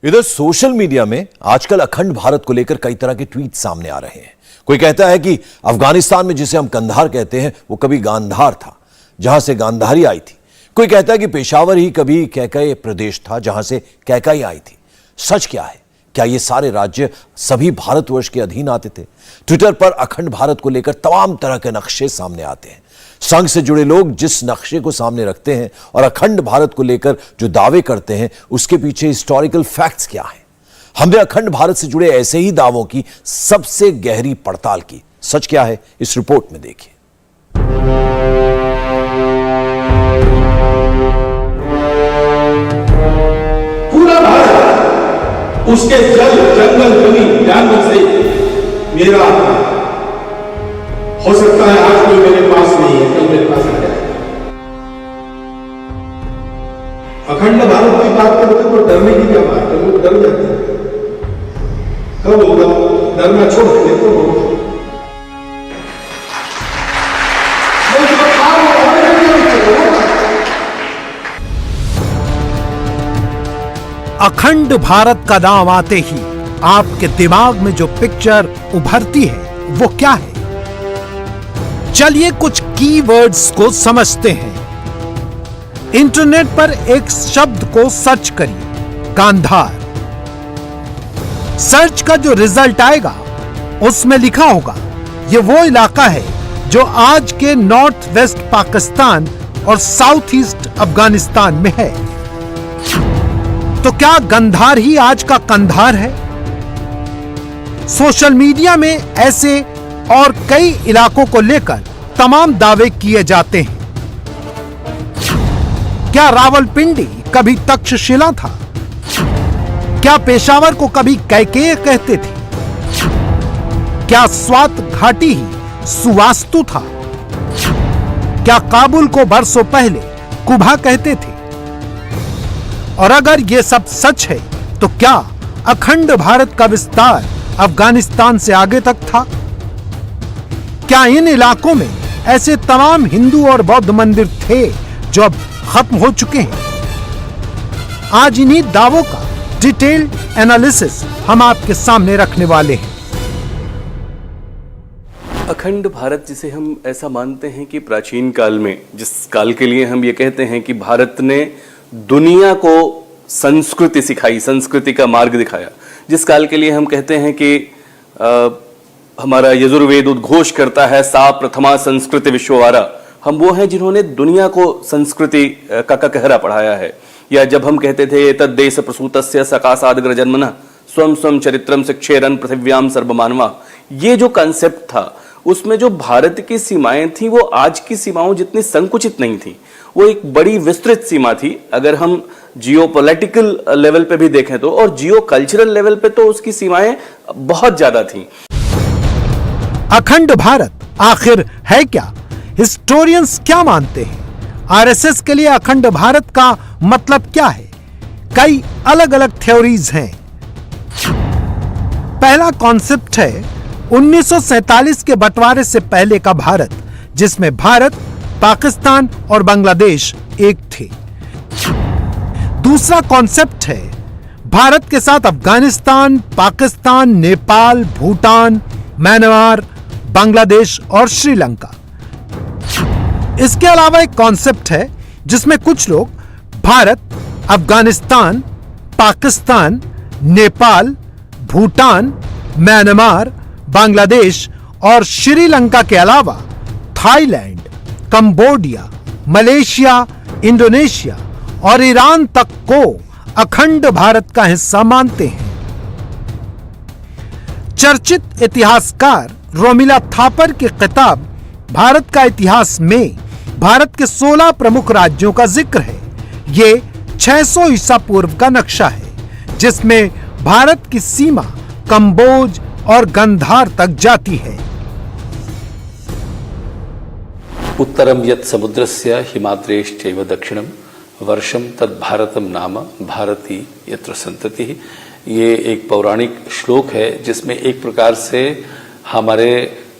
इधर social media में आजकल अखंड भारत को लेकर कई तरह के ट्वीट सामने आ रहे हैं। कोई कहता है कि अफगानिस्तान में जिसे हम कंधार कहते हैं वो कभी गांधार था, जहां से गांधारी आई थी। कोई कहता है कि पेशावर ही कभी कैकय प्रदेश था, जहां से कैकई आई थी। सच क्या है? क्या ये सारे राज्य सभी भारतवर्ष के अधीन आते थे? ट्विटर पर अखंड भारत को लेकर तमाम तरह के नक्शे सामने आते हैं। संघ से जुड़े लोग जिस नक्शे को सामने रखते हैं और अखंड भारत को लेकर जो दावे करते हैं, उसके पीछे हिस्टोरिकल फैक्ट्स क्या हैं? हमने अखंड भारत से जुड़े ऐसे ही दावों की सबसे गहरी पड़ताल की। सच क्या है, इस रिपोर्ट में देखिए। पूरा भारत उसके जल, जंगल, जमीन, जानवर से मेरा है। हो सकता है आज कोई मेरे पास नहीं है, कल मेरे पास आ जाए। अखंड भारत की बात करते तो डरने की क्या बात है? लोग डर जाते हैं। कब होगा? डरना छोड़ देते तो होगा। अखंड भारत का नाम आते ही आपके दिमाग में जो पिक्चर उभरती है वो क्या है? चलिए कुछ कीवर्ड्स को समझते हैं। इंटरनेट पर एक शब्द को सर्च करिए, गांधार। सर्च का जो रिजल्ट आएगा उसमें लिखा होगा ये वो इलाका है जो आज के नॉर्थ वेस्ट पाकिस्तान और साउथ ईस्ट अफगानिस्तान में है। तो क्या गांधार ही आज का कंधार है? सोशल मीडिया में ऐसे और कई इलाकों को लेकर तमाम दावे किए जाते हैं। क्या रावलपिंडी कभी तक्षशिला था? क्या पेशावर को कभी कैकेय कहते थे? क्या स्वात घाटी ही सुवास्तु था? क्या काबुल को बरसों पहले कुबा कहते थे? और अगर यह सब सच है तो क्या अखंड भारत का विस्तार अफगानिस्तान से आगे तक था? क्या इन इलाकों में ऐसे तमाम हिंदू और बौद्ध मंदिर थे जो अब खत्म हो चुके हैं? आज इन्हीं दावों का डिटेल्ड एनालिसिस हम आपके सामने रखने वाले हैं। अखंड भारत जिसे हम ऐसा मानते हैं कि प्राचीन काल में, जिस काल के लिए हम ये कहते हैं कि भारत ने दुनिया को संस्कृति सिखाई, संस्कृति का मार्ग दिखाया, जिस काल के लिए हम कहते हैं कि हमारा यजुर्वेद उद्घोष करता है सा प्रथमा संस्कृति विश्ववारा, हम वो हैं जिन्होंने दुनिया को संस्कृति का कहरा पढ़ाया है। या जब हम कहते थे तद देश प्रसूतस्य सकाशादग्र जन्मना स्वम स्वम चरित्रम शिक्षेरन पृथिव्याम सर्वमानवा, ये जो कंसेप्ट था उसमें जो भारत की सीमाएं थी वो आज की सीमाओं जितनी संकुचित नहीं थी, वो एक बड़ी विस्तृत सीमा थी। अगर हम जियोपॉलिटिकल लेवल पे भी देखें तो, और जियो कल्चरल लेवल पे तो उसकी सीमाएं बहुत ज्यादा थी। अखंड भारत आखिर है क्या? हिस्टोरियंस क्या मानते हैं? आरएसएस के लिए अखंड भारत का मतलब क्या है? कई अलग अलग थ्योरीज हैं। पहला कॉन्सेप्ट है 1947 के बंटवारे से पहले का भारत, जिसमें भारत, पाकिस्तान और बांग्लादेश एक थे। दूसरा कॉन्सेप्ट है भारत के साथ अफगानिस्तान, पाकिस्तान, नेपाल, भूटान, म्यांमार, बांग्लादेश और श्रीलंका। इसके अलावा एक कॉन्सेप्ट है जिसमें कुछ लोग भारत, अफगानिस्तान, पाकिस्तान, नेपाल, भूटान, म्यांमार, बांग्लादेश और श्रीलंका के अलावा थाईलैंड, कंबोडिया, मलेशिया, इंडोनेशिया और ईरान तक को अखंड भारत का हिस्सा मानते हैं। चर्चित इतिहासकार रोमिला थापर की किताब भारत का इतिहास में भारत के 16 प्रमुख राज्यों का जिक्र है। ये 600 ईसा पूर्व का नक्शा है, जिसमें भारत की सीमा कंबोज और गांधार तक जाती है। उत्तरम यत् समुद्रस्य हिमाद्रेश्चैव दक्षिणम वर्षम तद भारतम नाम भारती यत्र संतति। ये एक पौराणिक श्लोक है जिसमें एक प्रकार से हमारे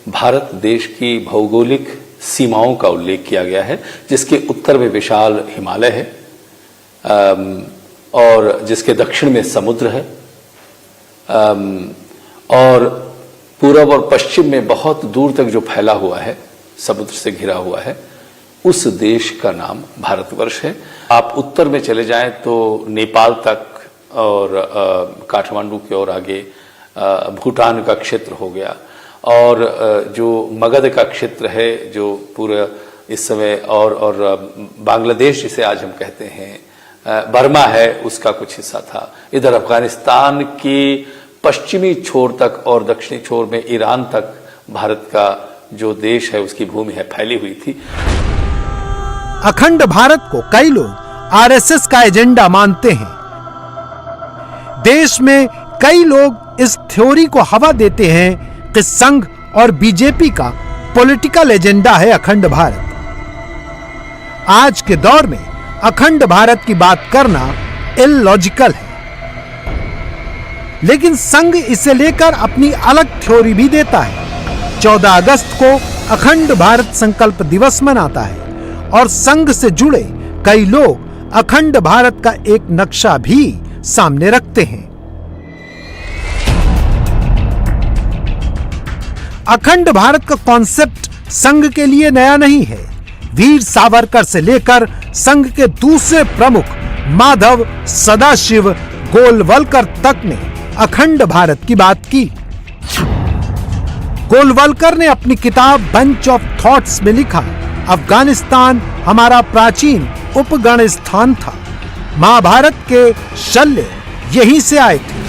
भारत देश की भौगोलिक सीमाओं का उल्लेख किया गया है, जिसके उत्तर में विशाल हिमालय है, और जिसके दक्षिण में समुद्र है, और पूरब और पश्चिम में बहुत दूर तक जो फैला हुआ है, समुद्र से घिरा हुआ है, उस देश का नाम भारतवर्ष है। आप उत्तर में चले जाएं तो नेपाल तक और काठमांडू की ओर आगे भूटान का क्षेत्र हो गया, और जो मगध का क्षेत्र है जो पूरा इस समय, और बांग्लादेश जिसे आज हम कहते हैं, बर्मा है, उसका कुछ हिस्सा था। इधर अफगानिस्तान की पश्चिमी छोर तक और दक्षिणी छोर में ईरान तक भारत का जो देश है उसकी भूमि है फैली हुई थी। अखंड भारत को कई लोग आरएसएस का एजेंडा मानते हैं। देश में कई लोग इस थ्योरी को हवा देते हैं कि संघ और बीजेपी का पॉलिटिकल एजेंडा है अखंड भारत। आज के दौर में अखंड भारत की बात करना इलॉजिकल है, लेकिन संघ इसे लेकर अपनी अलग थ्योरी भी देता है। 14 अगस्त को अखंड भारत संकल्प दिवस मनाता है और संघ से जुड़े कई लोग अखंड भारत का एक नक्शा भी सामने रखते हैं। अखंड भारत का कॉन्सेप्ट संघ के लिए नया नहीं है। वीर सावरकर से लेकर संघ के दूसरे प्रमुख माधव, सदाशिव, गोलवलकर तक ने अखंड भारत की बात की। गोलवलकर ने अपनी किताब बंच ऑफ थॉट्स में लिखा, अफगानिस्तान हमारा प्राचीन उपगणस्थान था। महाभारत के शल्य यहीं से आए थे।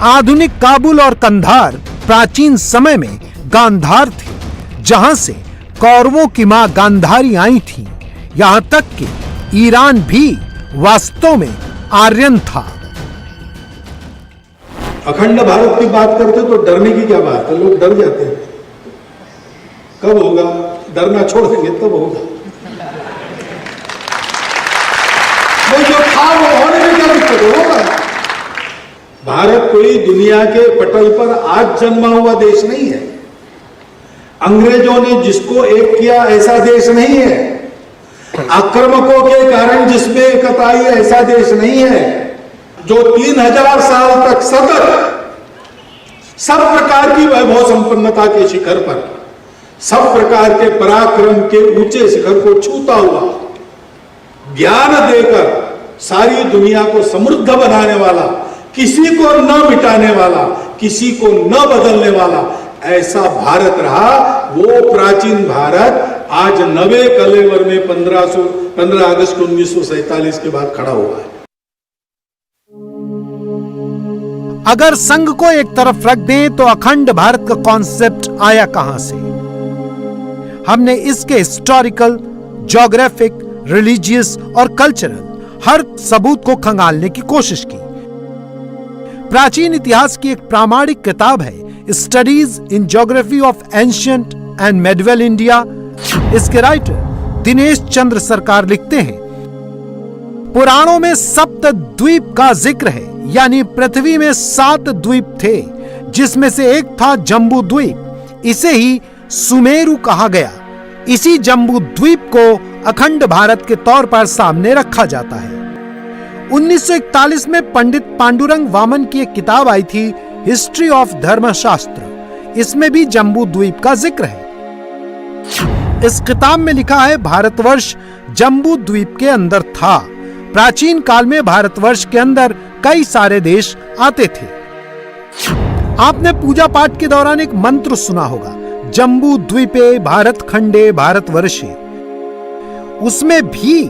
आधुनिक काबुल और कंधार प्राचीन समय में गांधार थे, जहां से कौरवों की मां गांधारी आई थी। यहां तक कि ईरान भी वास्तव में आर्यन था। अखंड भारत की बात करते तो डरने की क्या बात है, लोग डर जाते हैं। कब होगा? डरना छोड़ देंगे तब होगा। नहीं, जो था वो होने में क्या दिक्कत होगा। भारत कोई दुनिया के पटल पर आज जन्मा हुआ देश नहीं है। अंग्रेजों ने जिसको एक किया ऐसा देश नहीं है। आक्रमकों के कारण जिसमें एकता आई ऐसा देश नहीं है। जो 3000 साल तक सतत सब प्रकार की वैभव संपन्नता के शिखर पर, सब प्रकार के पराक्रम के ऊंचे शिखर को छूता हुआ, ज्ञान देकर सारी दुनिया को समृद्ध बनाने वाला, किसी को न मिटाने वाला, किसी को न बदलने वाला ऐसा भारत रहा, वो प्राचीन भारत आज नवे कलेवर में 15 अगस्त 1947 के बाद खड़ा हुआ है। अगर संघ को एक तरफ रख दें तो अखंड भारत का कॉन्सेप्ट आया कहां से? हमने इसके हिस्टोरिकल, ज्योग्राफिक, रिलीजियस और कल्चरल हर सबूत को खंगालने की कोशिश की। प्राचीन इतिहास की एक प्रामाणिक किताब है studies in geography of ancient and medieval India. इसके राइटर दिनेश चंद्र सरकार लिखते हैं, पुराणों में सप्त द्वीप का जिक्र है, यानी पृथ्वी में 7 द्वीप थे, जिसमें से एक था जम्बू द्वीप। इसे ही सुमेरु कहा गया। इसी जम्बू द्वीप को अखंड भारत के तौर पर सामने रखा जाता है। 1941 में पंडित पांडुरंग वामन की एक किताब आई थी, हिस्ट्री ऑफ धर्मशास्त्र। इसमें भी जम्बू द्वीप का जिक्र है। इस किताब में लिखा है, भारतवर्ष जम्बू द्वीप के अंदर था। प्राचीन काल में भारतवर्ष के अंदर कई सारे देश आते थे। आपने पूजा पाठ के दौरान एक मंत्र सुना होगा, जम्बू द्वीपे भारत खंडे भारतवर्षे। उसमें भी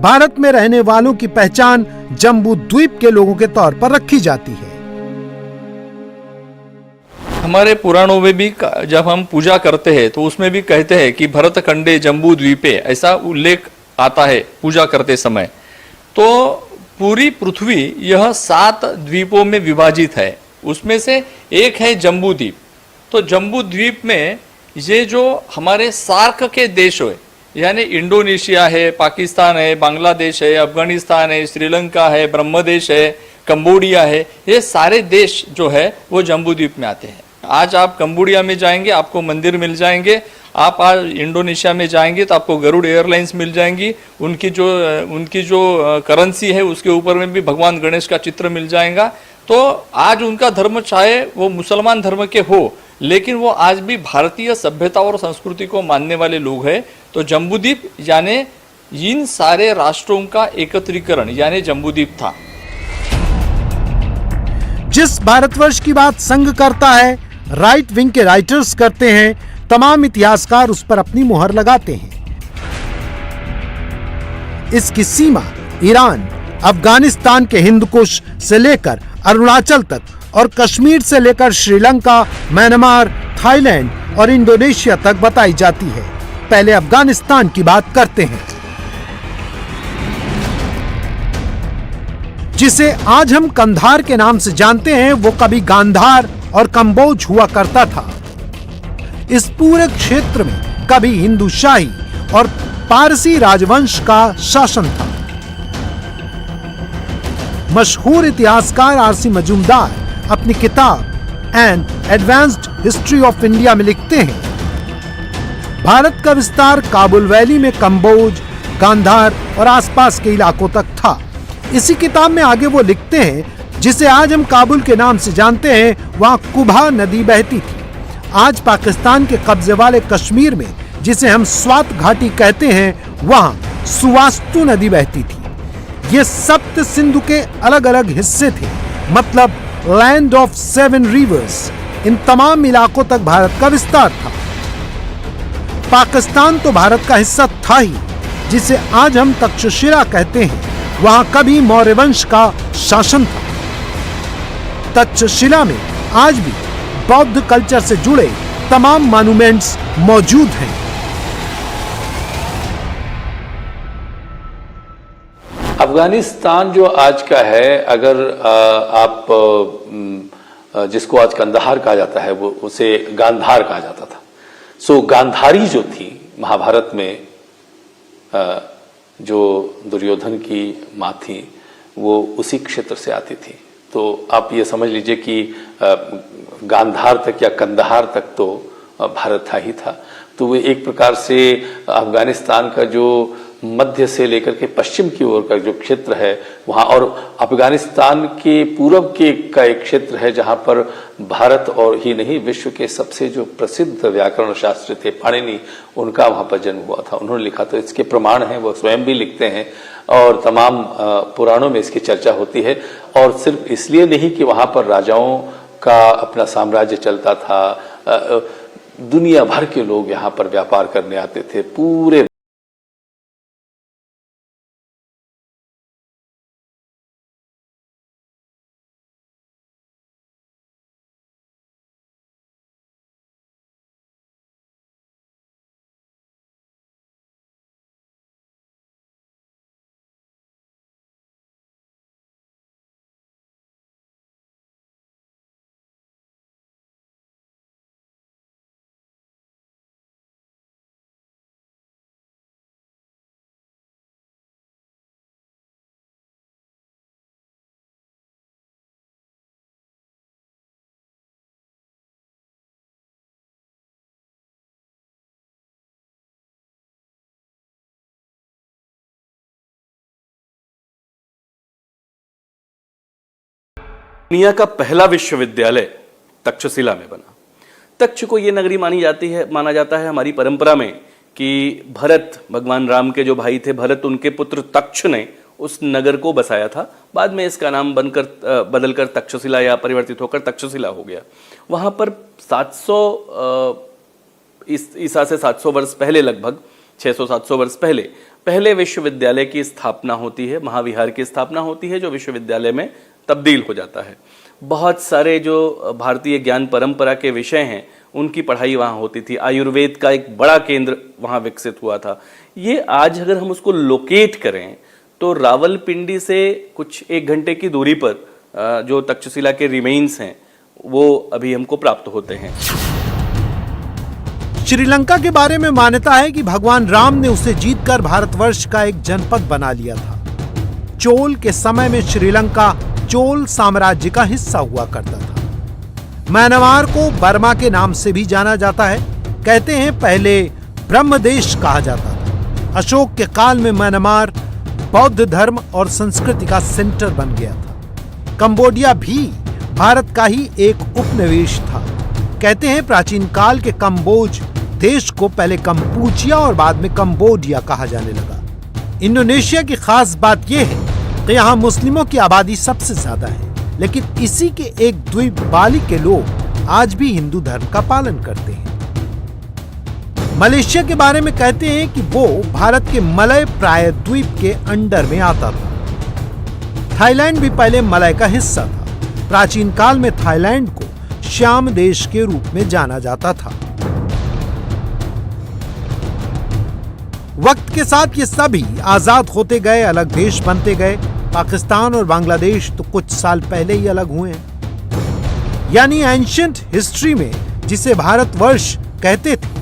भारत में रहने वालों की पहचान जम्बू द्वीप के लोगों के तौर पर रखी जाती है। हमारे पुराणों में भी जब हम पूजा करते हैं तो उसमें भी कहते हैं कि भरत खंडे जम्बू द्वीपे, ऐसा उल्लेख आता है पूजा करते समय। तो पूरी पृथ्वी यह 7 द्वीपों में विभाजित है। उसमें से एक है जम्बू द्वीप। तो जम्बू द्वीप में ये जो हमारे सार्क के देश है, यानी इंडोनेशिया है, पाकिस्तान है, बांग्लादेश है, अफगानिस्तान है, श्रीलंका है, ब्रह्मदेश है, कंबोडिया है, ये सारे देश जो है वो जम्बू द्वीप में आते हैं। आज आप कंबोडिया में जाएंगे, आपको मंदिर मिल जाएंगे, आप आज इंडोनेशिया में जाएंगे तो आपको गरुड़ एयरलाइंस मिल जाएंगी, उनकी जो करेंसी है उसके ऊपर में भी भगवान गणेश का चित्र मिल जाएगा। तो आज उनका धर्म चाहे वो मुसलमान धर्म के हो, लेकिन वो आज भी भारतीय सभ्यता और संस्कृति को मानने वाले लोग हैं। तो जम्बूद्वीप यानी इन सारे राष्ट्रों का एकत्रीकरण यानी जम्बूद्वीप था। जिस भारतवर्ष की बात संघ करता है, राइट विंग के राइटर्स करते हैं, तमाम इतिहासकार उस पर अपनी मुहर लगाते हैं। इसकी सीमा ईरान, अफगानिस्तान के हिंदकुश से लेकर अरुणाचल तक और कश्मीर से लेकर श्रीलंका, म्यांमार, थाईलैंड और इंडोनेशिया तक बताई जाती है। पहले अफगानिस्तान की बात करते हैं, जिसे आज हम कंधार के नाम से जानते हैं। वो कभी गांधार और कंबोज हुआ करता था। इस पूरे क्षेत्र में कभी हिंदू शाही और पारसी राजवंश का शासन था। मशहूर इतिहासकार आरसी मजूमदार अपनी किताब N advanced history of India में लिखते हैं, भारत का विस्तार काबुल वैली में कंबोज, गांधार और आसपास के इलाकों तक था। इसी किताब में आगे वो लिखते हैं, जिसे आज हम काबुल के नाम से जानते हैं, वहां कुबा नदी बहती थी। आज पाकिस्तान के कब्जे वाले कश्मीर में, जिसे हम स्वात घाटी कहते हैं, वहां सुवास्तु नदी बहती थी। ये सप्त सिंधु के अलग अलग हिस्से थे, मतलब लैंड ऑफ 7 रिवर्स। इन तमाम इलाकों तक भारत का विस्तार था। पाकिस्तान तो भारत का हिस्सा था ही, जिसे आज हम तक्षशिला कहते हैं। वहां कभी मौर्य वंश का शासन था। तक्षशिला में आज भी बौद्ध कल्चर से जुड़े तमाम मॉन्यूमेंट्स मौजूद हैं। अफगानिस्तान जो आज का है, अगर आप जिसको आज कंदहार कहा जाता है, वो उसे गांधार कहा जाता था। सो गांधारी जो थी महाभारत में, जो दुर्योधन की माँ थी, वो उसी क्षेत्र से आती थी। तो आप ये समझ लीजिए कि गांधार तक या कंदहार तक तो भारत था ही था। तो वो एक प्रकार से अफगानिस्तान का जो मध्य से लेकर के पश्चिम की ओर का जो क्षेत्र है वहाँ, और अफगानिस्तान के पूर्व के का एक क्षेत्र है जहाँ पर भारत और ही नहीं विश्व के सबसे जो प्रसिद्ध व्याकरण शास्त्री थे पाणिनि, उनका वहाँ पर जन्म हुआ था। उन्होंने लिखा, तो इसके प्रमाण हैं, वो स्वयं भी लिखते हैं और तमाम पुराणों में इसकी चर्चा होती है। और सिर्फ इसलिए नहीं कि वहाँ पर राजाओं का अपना साम्राज्य चलता था, दुनिया भर के लोग यहाँ पर व्यापार करने आते थे। पूरे दुनिया का पहला विश्वविद्यालय तक्षशिला में बना। तक्ष को यह नगरी माना जाता है हमारी परंपरा में कि भरत, भगवान राम के जो भाई थे भरत, उनके पुत्र तक्ष ने उस नगर को बसाया था। बाद में इसका नाम बदलकर तक्षशिला या परिवर्तित होकर तक्षशिला हो गया। वहां पर 700 ईसा से 700 वर्ष पहले, लगभग 600-700 वर्ष पहले विश्वविद्यालय की स्थापना होती है, महाविहार की स्थापना होती है, जो विश्वविद्यालय में तब्दील हो जाता है। बहुत सारे जो भारतीय ज्ञान परंपरा के विषय हैं उनकी पढ़ाई वहाँ होती थी। आयुर्वेद का एक बड़ा केंद्र वहाँ विकसित हुआ था। ये आज अगर हम उसको लोकेट करें तो रावलपिंडी से कुछ 1 घंटे की दूरी पर जो तक्षशिला के रिमेन्स हैं वो अभी हमको प्राप्त होते हैं। श्रीलंका के बारे में मान्यता है कि भगवान राम ने उसे जीतकर भारतवर्ष का एक जनपद बना लिया था। चोल के समय में श्रीलंका चोल साम्राज्य का हिस्सा हुआ करता था। म्यांमार को बर्मा के नाम से भी जाना जाता है। कहते हैं पहले ब्रह्मदेश कहा जाता था। अशोक के काल में म्यांमार बौद्ध धर्म और संस्कृति का सेंटर बन गया था। कंबोडिया भी भारत का ही एक उपनिवेश था। कहते हैं प्राचीन काल के कंबोज देश को पहले कंपूचिया और बाद में कंबोडिया कहा जाने लगा। इंडोनेशिया की खास बात यह है कि यहाँ मुस्लिमों की आबादी सबसे ज्यादा है, लेकिन इसी के एक द्वीप बाली के लोग आज भी हिंदू धर्म का पालन करते हैं। मलेशिया के बारे में कहते हैं कि वो भारत के मलय प्राय द्वीप के अंडर में आता था। थाईलैंड भी पहले मलय का हिस्सा था। प्राचीन काल में थाईलैंड को श्याम देश के रूप में जाना जाता था। वक्त के साथ ये सभी आजाद होते गए, अलग देश बनते गए। पाकिस्तान और बांग्लादेश तो कुछ साल पहले ही अलग हुए हैं। यानी एंशिएंट हिस्ट्री में जिसे भारतवर्ष कहते थे,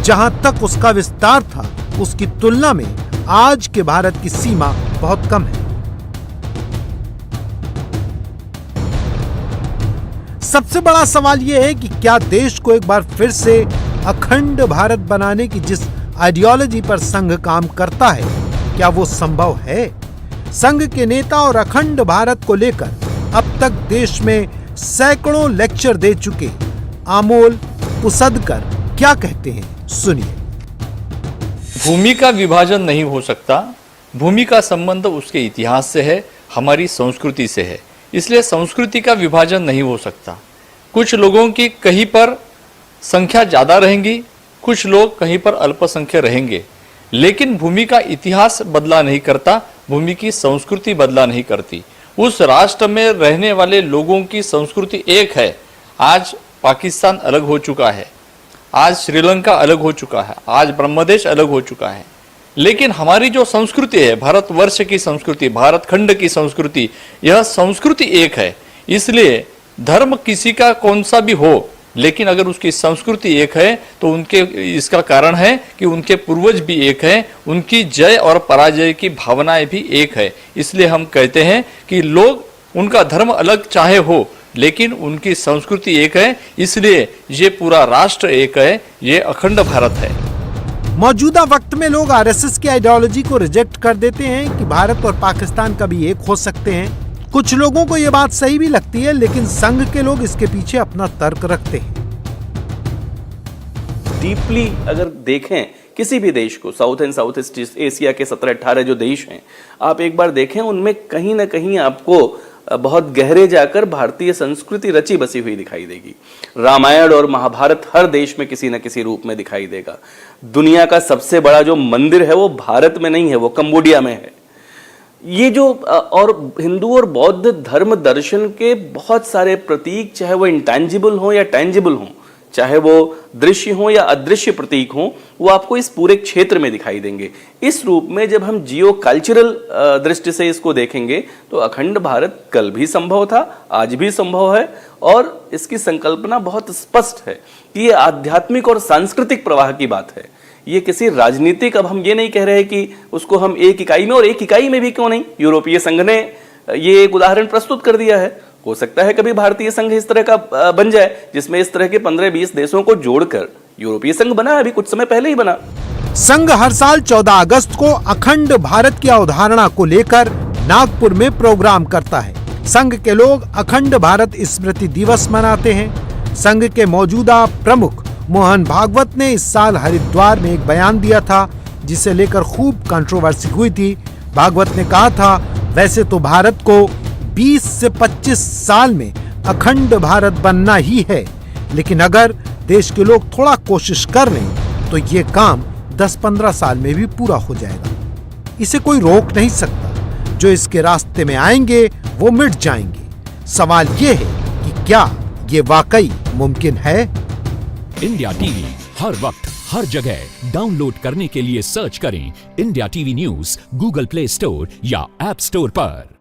जहां तक उसका विस्तार था, उसकी तुलना में आज के भारत की सीमा बहुत कम है। सबसे बड़ा सवाल यह है कि क्या देश को एक बार फिर से अखंड भारत बनाने की जिस आइडियोलॉजी पर संघ काम करता है, क्या वो संभव है? संघ के नेता और अखंड भारत को लेकर अब तक देश में सैकड़ों लेक्चर दे चुके आमोल पुसदकर क्या कहते हैं, सुनिए। भूमि का विभाजन नहीं हो सकता। भूमि का संबंध उसके इतिहास से है, हमारी संस्कृति से है, इसलिए संस्कृति का विभाजन नहीं हो सकता। कुछ लोगों की कहीं पर संख्या ज्यादा रहेंगी, कुछ लोग कहीं पर अल्पसंख्यक रहेंगे, लेकिन भूमि का इतिहास बदला नहीं करता, भूमि की संस्कृति बदला नहीं करती। उस राष्ट्र में रहने वाले लोगों की संस्कृति एक है। आज पाकिस्तान अलग हो चुका है, आज श्रीलंका अलग हो चुका है, आज ब्रह्मदेश अलग हो चुका है, लेकिन हमारी जो संस्कृति है, भारतवर्ष की संस्कृति, भारत खंड की संस्कृति, यह संस्कृति एक है। इसलिए धर्म किसी का कौन सा भी हो, लेकिन अगर उसकी संस्कृति एक है तो उनके इसका कारण है कि उनके पूर्वज भी एक हैं, उनकी जय और पराजय की भावनाएं भी एक है। इसलिए हम कहते हैं कि लोग उनका धर्म अलग चाहे हो, लेकिन उनकी संस्कृति एक है, इसलिए ये पूरा राष्ट्र एक है, ये अखंड भारत है। मौजूदा वक्त में लोग आरएसएस की आइडियोलॉजी को रिजेक्ट कर देते हैं कि भारत और पाकिस्तान कभी एक हो सकते हैं। कुछ लोगों को यह बात सही भी लगती है, लेकिन संघ के लोग इसके पीछे अपना तर्क रखते हैं। डीपली अगर देखें किसी भी देश को, south and south east Asia के 17-18 जो देश हैं, आप एक बार देखें, उनमें कहीं ना कहीं आपको बहुत गहरे जाकर भारतीय संस्कृति रची बसी हुई दिखाई देगी। रामायण और महाभारत हर देश में किसी न किसी रूप में दिखाई देगा। दुनिया का सबसे बड़ा जो मंदिर है वो भारत में नहीं है, वो कंबोडिया में है। ये जो और हिंदू और बौद्ध धर्म दर्शन के बहुत सारे प्रतीक, चाहे वो इंटेंजिबल हो या टेंजिबल हो, चाहे वो दृश्य हो या अदृश्य प्रतीक हो, वो आपको इस पूरे क्षेत्र में दिखाई देंगे। इस रूप में जब हम जियो कल्चरल दृष्टि से इसको देखेंगे तो अखंड भारत कल भी संभव था, आज भी संभव है, और इसकी संकल्पना बहुत स्पष्ट है कि ये आध्यात्मिक और सांस्कृतिक प्रवाह की बात है। ये किसी राजनीतिक, अब हम ये नहीं कह रहे कि उसको हम एक इकाई में, और एक इकाई में भी क्यों नहीं, यूरोपीय संघ ने ये एक उदाहरण प्रस्तुत कर दिया है। हो सकता है कभी भारतीय संघ इस तरह का बन जाए जिसमें इस तरह के 15-20 देशों को जोड़कर यूरोपीय संघ बना है, अभी कुछ समय पहले ही बना। संघ हर साल 14 अगस्त को अखंड भारत की अवधारणा को लेकर नागपुर में प्रोग्राम करता है। संघ के लोग अखंड भारत स्मृति दिवस मनाते हैं। संघ के मौजूदा प्रमुख मोहन भागवत ने इस साल हरिद्वार में एक बयान दिया था, जिसे लेकर खूब कंट्रोवर्सी हुई थी। भागवत ने कहा था, वैसे तो भारत को 20 से 25 साल में अखंड भारत बनना ही है, लेकिन अगर देश के लोग थोड़ा कोशिश कर लें तो ये काम 10-15 साल में भी पूरा हो जाएगा। इसे कोई रोक नहीं सकता। जो इसके रास्ते में आएंगे वो मिट जाएंगे। सवाल ये है कि क्या ये वाकई मुमकिन है? इंडिया टीवी हर वक्त हर जगह डाउनलोड करने के लिए सर्च करें India TV news Google play store या ऐप स्टोर पर।